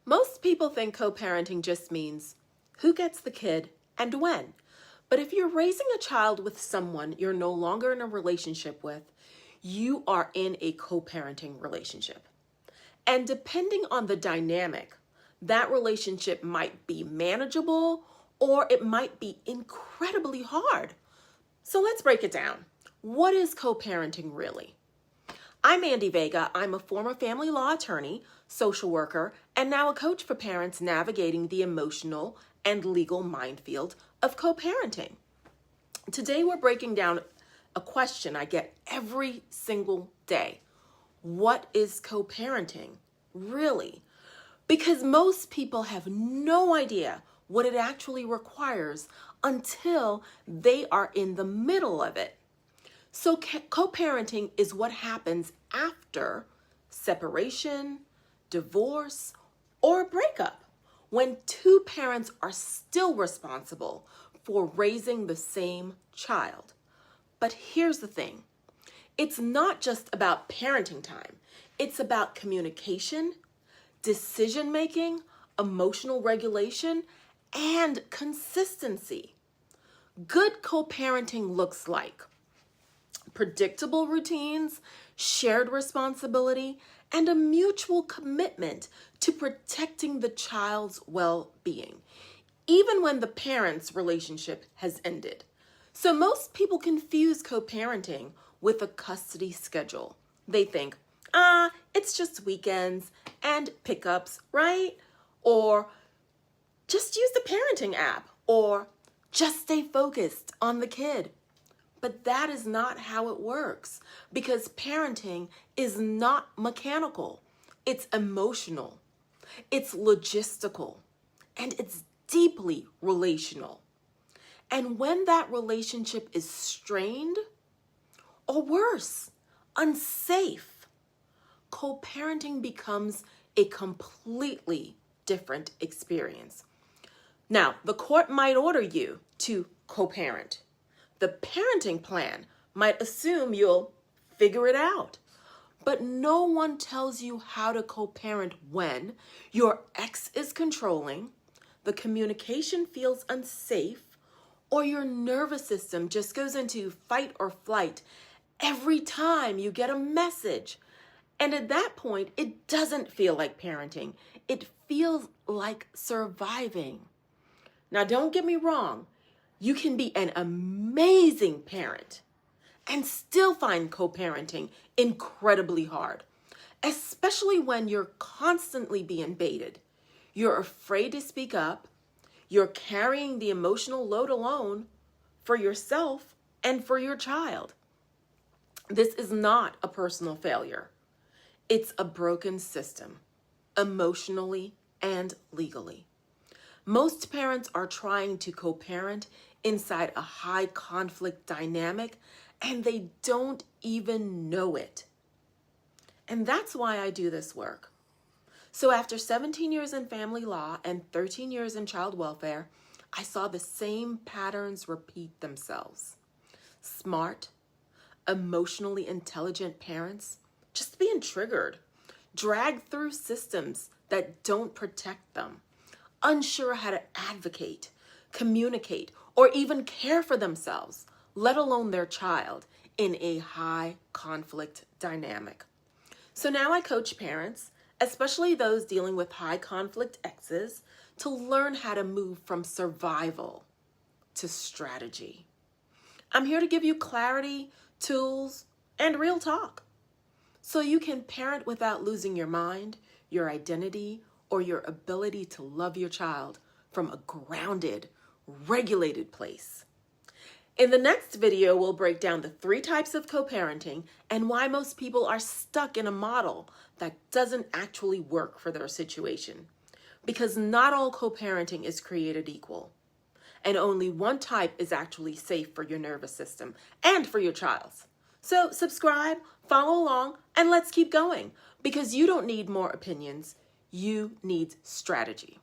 Most people think co-parenting just means who gets the kid and when. But if you're raising a child with someone you're no longer in a relationship with, you are in a co-parenting relationship. And depending on the dynamic, that relationship might be manageable or it might be incredibly hard. So let's break it down. What is co-parenting really? I'm Andy Vega. I'm a former family law attorney, social worker, and now a coach for parents navigating the emotional and legal minefield of co-parenting. Today we're breaking down a question I get every single day. What is co-parenting really? Because most people have no idea what it actually requires until they are in the middle of it. So co-parenting is what happens after separation, divorce, or a breakup, when two parents are still responsible for raising the same child. But here's the thing. It's not just about parenting time. It's about communication, decision-making, emotional regulation, and consistency. Good co-parenting looks like predictable routines, shared responsibility, and a mutual commitment to protecting the child's well-being, even when the parents' relationship has ended. So most people confuse co-parenting with a custody schedule. They think, it's just weekends and pickups, right? Or just use the parenting app, or just stay focused on the kid. But that is not how it works, because parenting is not mechanical. It's emotional, it's logistical, and it's deeply relational. And when that relationship is strained, or worse, unsafe, co-parenting becomes a completely different experience. Now, the court might order you to co-parent. The parenting plan might assume you'll figure it out. But no one tells you how to co-parent when your ex is controlling, the communication feels unsafe, or your nervous system just goes into fight or flight every time you get a message. And at that point, it doesn't feel like parenting. It feels like surviving. Now, don't get me wrong. You can be an amazing parent and still find co-parenting incredibly hard, especially when you're constantly being baited. You're afraid to speak up. You're carrying the emotional load alone for yourself and for your child. This is not a personal failure. It's a broken system, emotionally and legally. Most parents are trying to co-parent inside a high conflict dynamic, and they don't even know it. And that's why I do this work. So after 17 years in family law and 13 years in child welfare, I saw the same patterns repeat themselves. Smart, emotionally intelligent parents just being triggered, dragged through systems that don't protect them, unsure how to advocate, communicate, or even care for themselves, let alone their child, in a high conflict dynamic. So now I coach parents, especially those dealing with high conflict exes, to learn how to move from survival to strategy. I'm here to give you clarity, tools, and real talk, so you can parent without losing your mind, your identity, or your ability to love your child from a grounded, regulated place. In the next video, we'll break down the 3 types of co-parenting and why most people are stuck in a model that doesn't actually work for their situation. Because not all co-parenting is created equal, and only one type is actually safe for your nervous system and for your child's. So subscribe, follow along, and let's keep going, because you don't need more opinions. You need strategy.